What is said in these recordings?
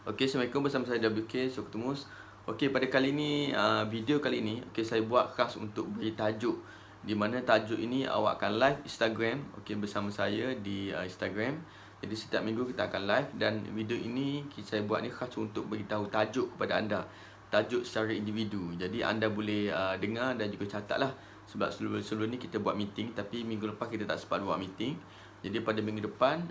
Okey, Assalamualaikum, bersama saya WK Soktemus. Okey, pada kali ini video kali ini saya buat khas untuk beri tajuk, di mana tajuk ini awak akan live Instagram bersama saya di Instagram. Jadi setiap minggu kita akan live, dan video ini saya buat ni khas untuk beritahu tajuk kepada anda. Tajuk secara individu. Jadi anda boleh dengar dan juga catatlah, sebab sebelum ni kita buat meeting, tapi minggu lepas kita tak sempat buat meeting. Jadi pada minggu depan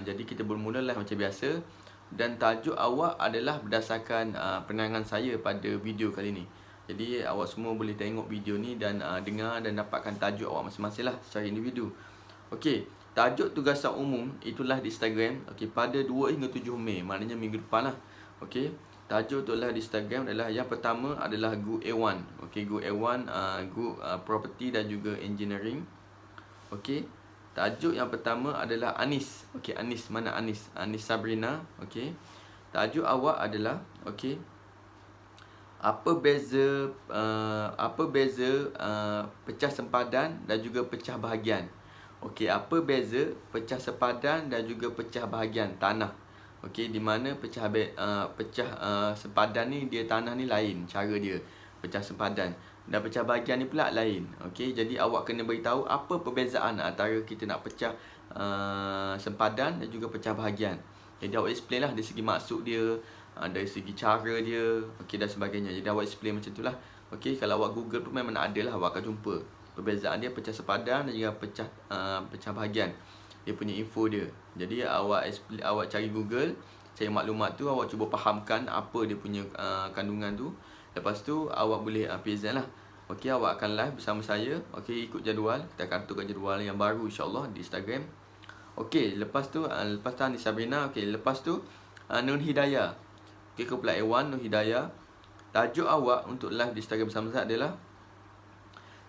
jadi kita bermula live macam biasa. Dan tajuk awak adalah berdasarkan penerangan saya pada video kali ni. Jadi awak semua boleh tengok video ni dan dengar dan dapatkan tajuk awak masing-masing lah secara individu. Okey, tajuk tugasan umum itulah di Instagram pada 2 hingga 7 Mei, maknanya minggu depan lah. Okey, tajuk itulah di Instagram adalah, yang pertama adalah Group A1. Group A1 Group Property dan juga Engineering. Okey, tajuk yang pertama adalah Anis. Anis, mana Anis? Anis Sabrina. Tajuk awak adalah apa beza pecah sempadan dan juga pecah bahagian. Apa beza pecah sempadan dan juga pecah bahagian tanah? Di mana pecah sempadan ni, dia tanah ni lain cara dia pecah sempadan, dan pecah bahagian ni pula lain. Jadi awak kena beritahu apa perbezaan antara kita nak pecah sempadan dan juga pecah bahagian. Jadi awak explain lah dari segi maksud dia, dari segi cara dia, dan sebagainya. Jadi awak explain macam tu lah. Kalau awak Google pun memang ada lah, awak akan jumpa perbezaan dia pecah sempadan dan juga pecah bahagian, dia punya info dia. Jadi awak cari Google, cari maklumat tu, awak cuba fahamkan apa dia punya kandungan tu. Lepas tu awak boleh present lah. Awak akan live bersama saya. Ikut jadual. Kita akan tukar jadual yang baru insya-Allah di Instagram. Lepas tu Anis Sabrina. Lepas tu Nur Hidayah. Kumpulan A1 Nur Hidayah. Tajuk awak untuk live di Instagram bersama saya adalah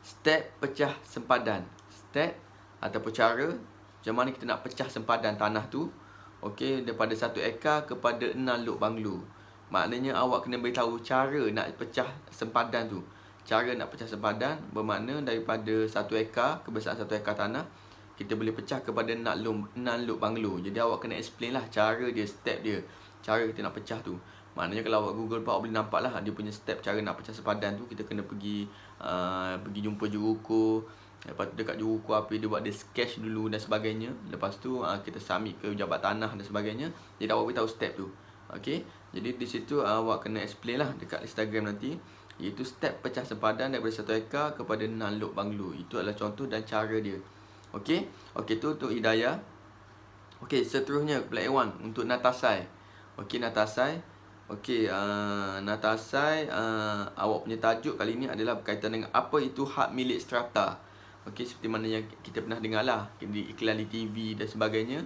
step pecah sempadan. Step ataupun cara macam mana kita nak pecah sempadan tanah tu. Daripada 1 ekar kepada 6 luk banglo. Maknanya awak kena beritahu cara nak pecah sempadan tu. Cara nak pecah sempadan bermakna daripada 1 ekar, kebesaran 1 ekar tanah, kita boleh pecah kepada 6 luk banglo. Jadi awak kena explain lah cara dia, step dia, cara kita nak pecah tu. Maknanya kalau awak Google pun awak boleh nampak lah dia punya step cara nak pecah sempadan tu. Kita kena pergi jumpa jurukur. Lepas tu dekat jurukur apa dia buat, dia sketch dulu dan sebagainya. Lepas tu kita submit ke pejabat tanah dan sebagainya. Jadi awak beritahu step tu. Jadi di situ awak kena explain lah dekat Instagram nanti, iaitu step pecah sempadan daripada 1 ekar kepada 6 luk banglo. Itu adalah contoh dan cara dia. Tu untuk Hidayah. Seterusnya Black A1 untuk Natasai. Natasai. Natasai, awak punya tajuk kali ni adalah berkaitan dengan apa itu hak milik strata. Seperti mana yang kita pernah dengar lah di iklan di TV dan sebagainya,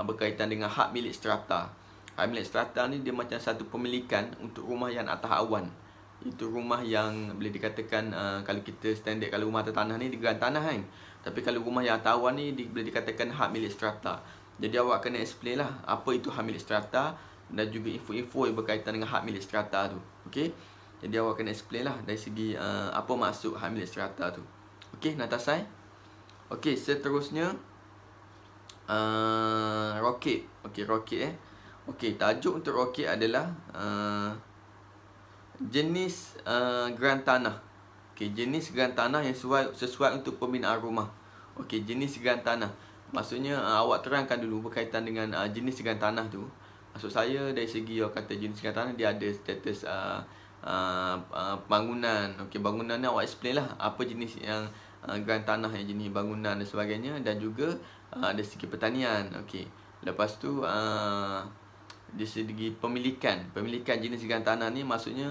berkaitan dengan hak milik strata. Hak milik strata ni dia macam satu pemilikan untuk rumah yang atas awan. Itu rumah yang boleh dikatakan kalau kita standard, kalau rumah atas tanah ni di geran tanah kan. Tapi kalau rumah yang atas awan ni boleh dikatakan hak milik strata. Jadi awak kena explain lah apa itu hak milik strata dan juga info-info yang berkaitan dengan hak milik strata tu. Jadi awak kena explain lah dari segi apa maksud hak milik strata tu. Natasai. Seterusnya Rocket. Rocket tajuk untuk Rocket adalah jenis geran tanah. Jenis geran tanah yang sesuai untuk pembinaan rumah. Jenis geran tanah. Maksudnya awak terangkan dulu berkaitan dengan jenis geran tanah tu. Maksud saya dari segi awak kata jenis geran tanah, dia ada status bangunan. Bangunan ni awak explain lah apa jenis yang geran tanah, yang jenis bangunan dan sebagainya, dan juga dari segi pertanian. Lepas tu dari segi pemilikan jenis geran tanah ni, maksudnya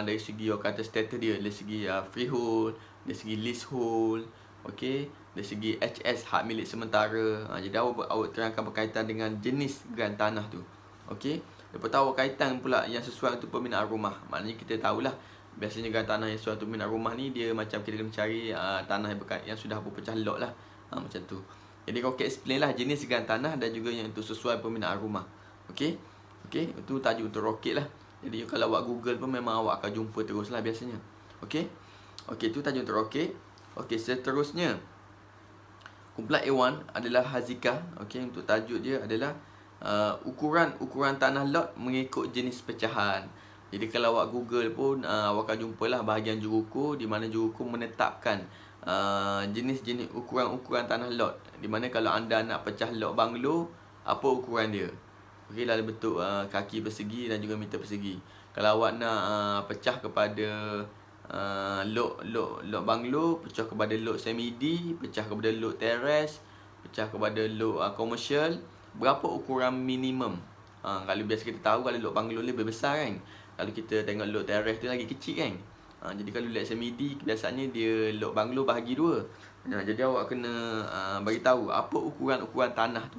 dari segi awak kata status dia, dari segi freehold, dari segi leasehold, dari segi HS, hak milik sementara. Jadi awak terangkan berkaitan dengan jenis geran tanah tu. Lepas tu awak kaitan pula yang sesuai untuk pembinaan rumah. Maknanya kita tahulah biasanya geran tanah yang sesuai untuk pembinaan rumah ni, dia macam kita kena mencari tanah yang sudah berpecah lot lah, macam tu. Jadi kau explain lah jenis geran tanah dan juga yang itu sesuai pembinaan rumah. Itu tajuk untuk Rocket lah. Jadi kalau awak Google pun memang awak akan jumpa terus lah biasanya. Itu tajuk untuk Rocket. Seterusnya kumpulan A1 adalah Hazika. Untuk tajuk dia adalah ukuran tanah lot mengikut jenis pecahan. Jadi kalau awak Google pun awak akan jumpalah bahagian juruku di mana juruku menetapkan jenis-jenis ukuran-ukuran tanah lot. Di mana kalau anda nak pecah lot banglo, apa ukuran dia? Okey, dalam bentuk kaki persegi dan juga meter persegi. Kalau awak nak pecah kepada lot banglo, pecah kepada lot semi-D, pecah kepada lot teres, pecah kepada lot komersial, berapa ukuran minimum? Kalau biasa kita tahu kalau lot banglo lebih besar kan. Kalau kita tengok lot teres tu lagi kecil kan. Jadi kalau lot semi-D biasanya dia lot banglo bahagi dua. Jadi awak kena bagi tahu apa ukuran-ukuran tanah tu.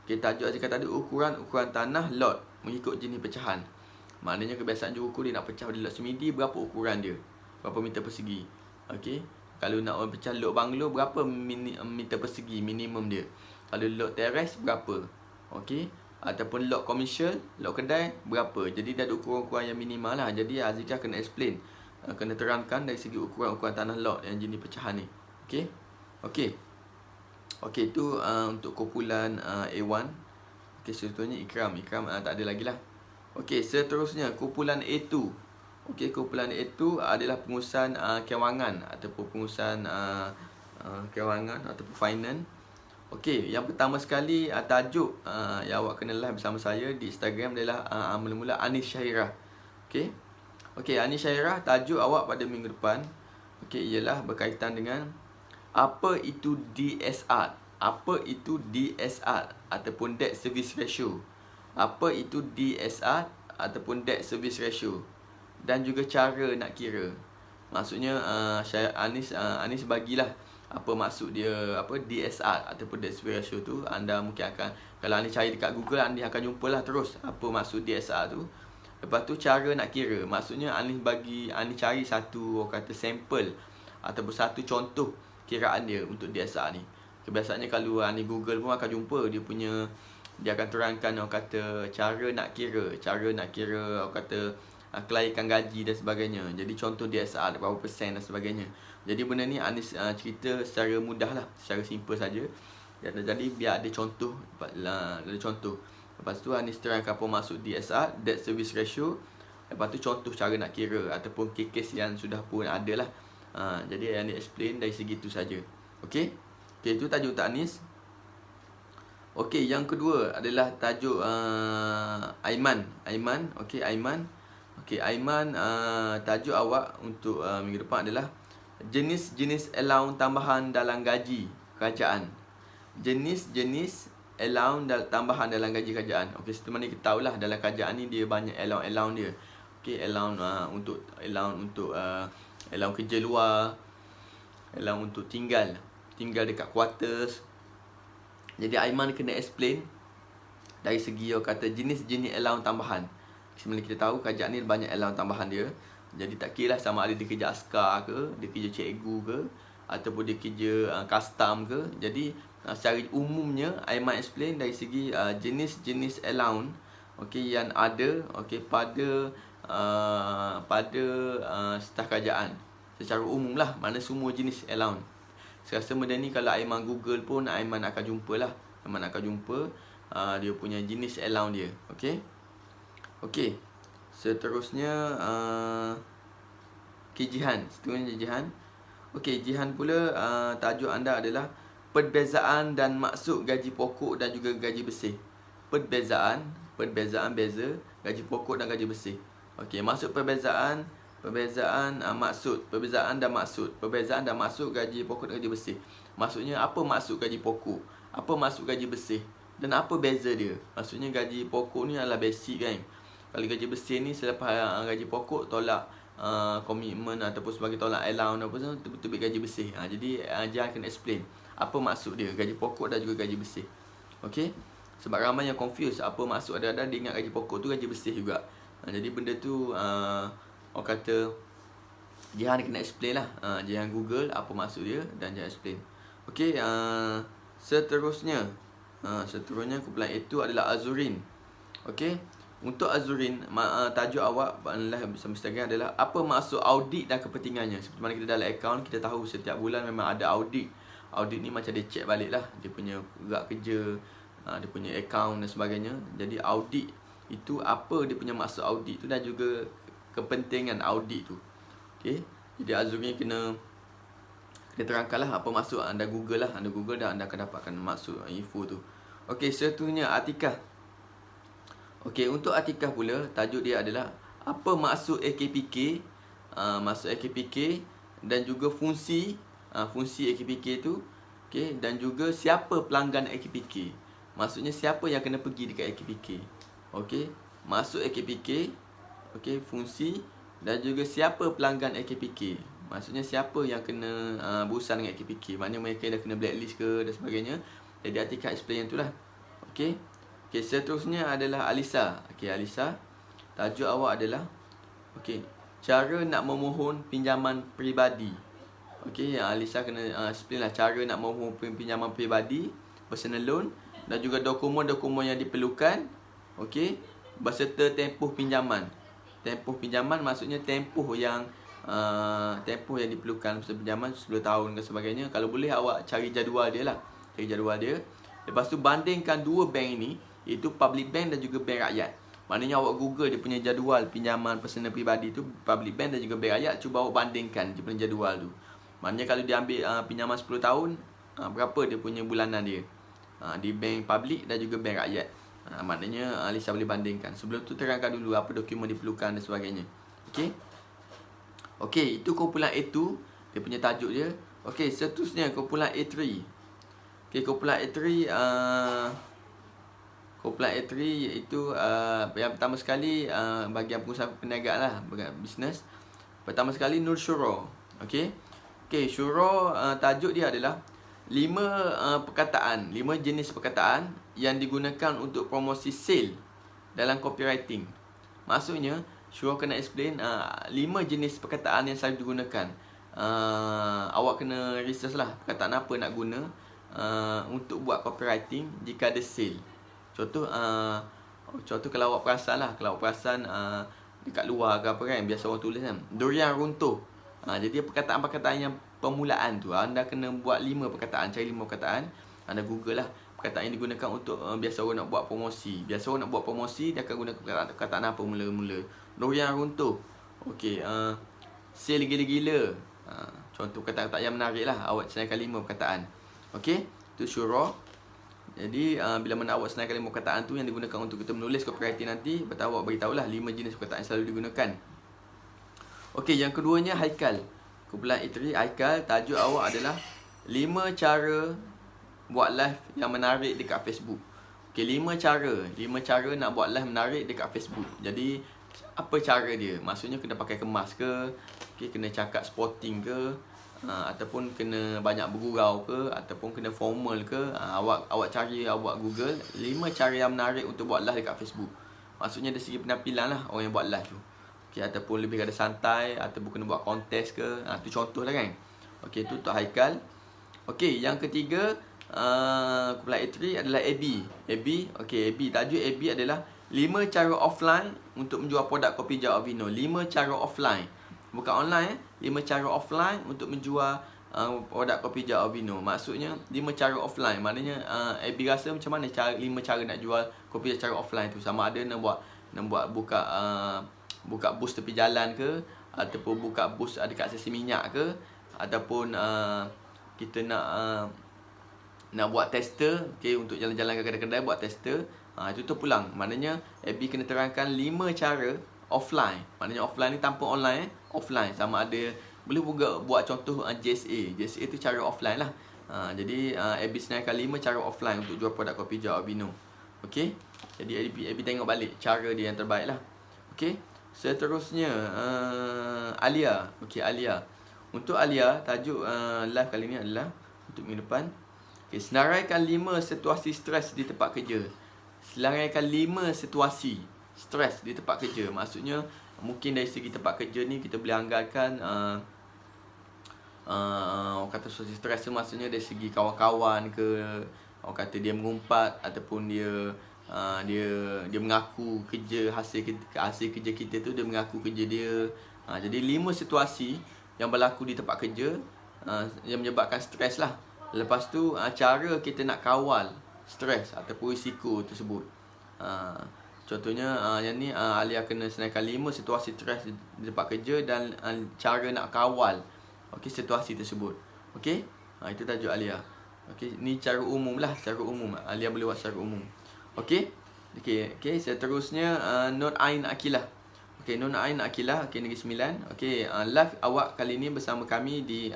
Okay, tajuk saya kata tadi ukuran tanah lot mengikut jenis pecahan. Maknanya kebiasaan juruku dia nak pecah pada lot semi-D, berapa ukuran dia? Berapa meter persegi? Okey. Kalau nak pecah lot banglo, berapa meter persegi minimum dia? Kalau lot teres berapa? Okey. Ataupun lot komersial, lot kedai berapa? Jadi dah ada ukuran-ukuran yang minimal lah. Jadi Azika kena explain, kena terangkan dari segi ukuran-ukuran tanah lot yang jenis pecahan ni. Okey. Okey. Okey, itu untuk kumpulan A1. Okey, contohnya Ikram tak ada lagi lah. Okey, seterusnya kumpulan A2. Okey, kumpulan A2 adalah pengurusan kewangan ataupun pengurusan kewangan ataupun finance. Okey, yang pertama sekali tajuk yang awak kena live bersama saya di Instagram adalah mula-mula Anis Syahirah. Okey. Okey, Anis Syahirah, tajuk awak pada minggu depan ialah berkaitan dengan apa itu DSR? Apa itu DSR ataupun debt service ratio? Apa itu DSR ataupun debt service ratio? Dan juga cara nak kira. Maksudnya Anis bagilah apa maksud dia, apa DSR ataupun debt service ratio tu. Anda mungkin akan, kalau Anis cari dekat Google, Anis akan jumpalah terus apa maksud DSR tu. Lepas tu cara nak kira. Maksudnya Anis cari satu kata sampel ataupun satu contoh kiraan dia untuk DSR ni. Kebiasaannya kalau ni Google pun akan jumpa dia akan terangkan orang kata cara nak kira orang kata kelaikan gaji dan sebagainya. Jadi contoh DSR berapa persen dan sebagainya. Jadi benda ni Anis cerita secara mudah lah, secara simple saja. Jadi biar ada contoh, Lepas tu Anis terangkan apa maksud DSR, debt service ratio. Lepas tu contoh cara nak kira ataupun kes yang sudah pun ada lah. Jadi yang explain dari segi itu saja. Okey. Okey, itu tajuk untuk Anis. Okey, yang kedua adalah tajuk Aiman. Okey, Aiman. Okey, Aiman, tajuk awak untuk minggu depan adalah jenis-jenis allowance tambahan dalam gaji kerajaan. Jenis-jenis allowance tambahan dalam gaji kerajaan. Okey, seperti mana kita tahulah dalam kerajaan ni dia banyak allowance dia. Okey, allowance untuk allowance kerja luar, allowance untuk tinggal dekat quarters. Jadi Aiman kena explain dari segi kata jenis-jenis allowance tambahan. Sebenarnya kita tahu kerajaan ni banyak allowance tambahan dia. Jadi tak kira lah sama ada dia kerja askar ke, dia kerja cikgu ke, ataupun dia kerja custom ke. Jadi secara umumnya Aiman explain dari segi jenis-jenis allowance yang ada pada staf kerajaan secara umum lah, mana semua jenis allowance. Saya rasa benda ni kalau Aiman Google pun Aiman akan jumpa lah. Dia punya jenis allowance dia. Okey. Seterusnya Jihan. Okey, Jihan pula tajuk anda adalah perbezaan dan maksud gaji pokok dan juga gaji bersih. Perbezaan beza gaji pokok dan gaji bersih. Okey, maksud perbezaan maksud, perbezaan dan maksud gaji pokok dan gaji bersih. Maksudnya apa maksud gaji pokok, apa maksud gaji bersih, dan apa beza dia. Maksudnya gaji pokok ni adalah basic kan. Kalau gaji bersih ni selepas gaji pokok tolak komitmen ataupun sebagai tolak allowance apa semua, betul-betul gaji bersih. Jadi Jihan kena explain apa maksud dia gaji pokok dan juga gaji bersih. Okey. Sebab ramai yang confuse apa maksud, ada dia ingat gaji pokok tu gaji bersih juga. Jadi benda tu orang kata Jihan kena explain lah. Jihan Google apa maksud dia dan Jihan explain. Okey, seterusnya kumpulan itu adalah Azurin. Okey, untuk Azurin tajuk awak bersama Instagram adalah apa maksud audit dan kepentingannya. Seperti mana kita dalam akaun kita tahu setiap bulan memang ada audit. Audit ni macam dia check balik lah dia punya gerak kerja, dia punya account dan sebagainya. Jadi audit itu apa dia punya maksud audit tu, dan juga kepentingan audit tu. Okey. Jadi Azuri kena terangkanlah apa maksud. Anda Google lah, anda Google dah, anda akan dapatkan maksud info tu. Okey, seterusnya atikah. Okey, untuk atikah pula tajuk dia adalah apa maksud AKPK, maksud AKPK dan juga fungsi AKPK tu. Okey, dan juga siapa pelanggan AKPK. Maksudnya siapa yang kena pergi dekat AKPK. Okey, maksud AKPK, okey, fungsi dan juga siapa pelanggan AKPK. Maksudnya siapa yang kena berurusan dengan AKPK. Maknanya mereka dah kena blacklist ke dan sebagainya. Jadi Atikah explain yang tu lah. Okey. Okey, seterusnya adalah Alisa. Okey, Alisa, tajuk awak adalah okey, cara nak memohon pinjaman peribadi. Okey, Alisa kena explain lah cara nak memohon pinjaman peribadi, personal loan, dan juga dokumen-dokumen yang diperlukan. Okey, berserta tempoh pinjaman. Tempoh pinjaman maksudnya tempoh yang diperlukan untuk pinjaman 10 tahun ke sebagainya. Kalau boleh awak cari jadual dia lah. Cari jadual dia. Lepas tu bandingkan dua bank ini, iaitu public bank dan juga bank rakyat. Maknanya awak Google dia punya jadual pinjaman personal peribadi tu, public bank dan juga bank rakyat. Cuba awak bandingkan dia punya jadual tu. Maknanya kalau dia ambil pinjaman 10 tahun, berapa dia punya bulanan dia di bank public dan juga bank rakyat. Maknanya Alisa boleh bandingkan. Sebelum tu terangkan dulu apa dokumen diperlukan dan sebagainya. Okey. Okey, itu kumpulan A2, dia punya tajuk dia. Okey, seterusnya kumpulan A3. Okey, kumpulan A3 iaitu yang pertama sekali bahagian pengusaha perniagaan lah, bisnes. Pertama sekali Nur Syuro. Okey. Okey, Syuro tajuk dia adalah 5 perkataan, 5 jenis perkataan yang digunakan untuk promosi sale dalam copywriting. Maksudnya Syuro kena explain 5 jenis perkataan yang selalu digunakan. Awak kena research lah perkataan apa nak guna untuk buat copywriting jika ada sale. Contoh kalau awak perasan lah, dekat luar ke apa kan, biasa orang tulis kan, durian runtuh. Jadi perkataan-perkataan yang permulaan tu, anda kena buat 5 perkataan, cari 5 perkataan. Anda Google lah perkataan yang digunakan untuk biasa orang nak buat promosi. Biasa orang nak buat promosi, dia akan guna perkataan apa mula-mula. Durian runtuh. Okey, sale gila-gila. Contoh kata-kata yang menarik lah. Awak senaraikan 5 perkataan. Okey, tu Syuro. Jadi bila mana awak senaraikan 5 perkataan tu yang digunakan untuk kita menulis copywriting nanti, betul awak beritahulah 5 jenis perkataan yang selalu digunakan. Okey, yang keduanya Haikal. Kumpulan A3 Haikal, tajuk awak adalah 5 cara buat live yang menarik dekat Facebook. Okey, 5 cara nak buat live menarik dekat Facebook. Jadi apa cara dia? Maksudnya kena pakai kemas ke? Okey, kena cakap sporting ke? Ataupun kena banyak bergurau ke? Ataupun kena formal ke? Awak cari, awak Google 5 cara yang menarik untuk buat live dekat Facebook. Maksudnya dari segi penampilan lah orang yang buat live tu. Okey, ataupun lebih kada santai, ataupun kena buat kontes ke. Tu contoh lah kan. Okey, tu untuk Haikal. Okey, yang ketiga kumpulan A3 adalah AB. Okey, AB, tajuk AB adalah 5 cara offline untuk menjual produk kopi Jawab Vino. 5 cara offline, bukan online. 5 cara offline untuk menjual produk kopi Jawab Vino. Maksudnya 5 cara offline. Maknanya AB rasa macam mana 5 cara nak jual kopi secara offline tu. Sama ada nak buat buka booth tepi jalan ke, ataupun buka booth dekat sesi minyak ke, ataupun kita nak buat tester, okey, untuk jalan-jalan ke kedai-kedai buat tester. Itu terpulang. Maknanya AB kena terangkan 5 cara offline. Maknanya offline ni tanpa online, offline. Sama ada boleh juga buat contoh JSA. JSA tu cara offline lah. Jadi AB senaraikan 5 cara offline untuk jual produk kopi Jawab Vino. Okey. Jadi AB tengok balik cara dia yang terbaik lah. Okey. Seterusnya Alia. Okey, Alia. Untuk Alia, tajuk live kali ni adalah untuk minggu depan. Okay, senaraikan 5 situasi stres di tempat kerja. Senaraikan 5 situasi stres di tempat kerja. Maksudnya mungkin dari segi tempat kerja ni kita boleh anggarkan orang kata situasi stres tu maksudnya dari segi kawan-kawan ke, orang kata dia mengumpat, ataupun dia mengaku kerja hasil kerja kita tu, dia mengaku kerja dia. Jadi 5 situasi yang berlaku di tempat kerja yang menyebabkan stres lah. Lepas tu cara kita nak kawal stres ataupun risiko tersebut. Contohnya yang ni Alia kena senaikan 5 situasi stres di tempat kerja dan cara nak kawal situasi tersebut. Okey, itu tajuk Alia. Okey, ni cara umum lah, secara umum Alia boleh buat secara umum. Okey. Okey, seterusnya Nur Ain Akilah. Okey, Nur Ain Akilah, okey, Negeri Sembilan. Okey, live awak kali ni bersama kami di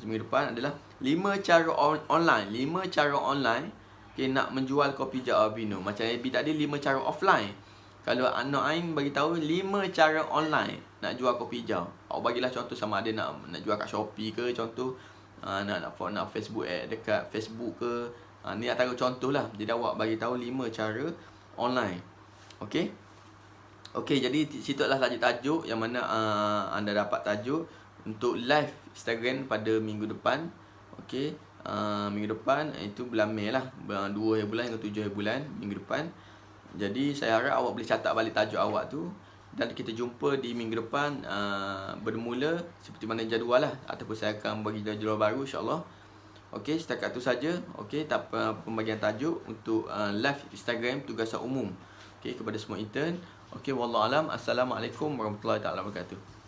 minggu depan adalah 5 cara online. 5 cara online nak menjual kopi hijau albino. Macam AB tadi 5 cara offline. Kalau Nur Ain bagi tahu 5 cara online nak jual kopi hijau. Awak bagilah contoh, sama ada nak jual kat Shopee ke contoh, nak Facebook dekat Facebook ke. Ni antara contoh lah. Jadi awak bagi tahu 5 cara online. Okey. Okey, jadi situ adalah tajuk-tajuk yang mana anda dapat tajuk untuk live Instagram pada minggu depan. Okey, minggu depan itu bulan Mei lah, 2 bulan hingga 7 bulan minggu depan. Jadi saya harap awak boleh catat balik tajuk awak tu, dan kita jumpa di minggu depan bermula seperti mana jadual lah, ataupun saya akan bagi jadual baru insya-Allah. Okey, setakat tu saja. Okey, pembagian tajuk untuk live Instagram tugasan umum. Okey, kepada semua intern. Okey, wallahu alam. Assalamualaikum warahmatullahi taala wabarakatuh.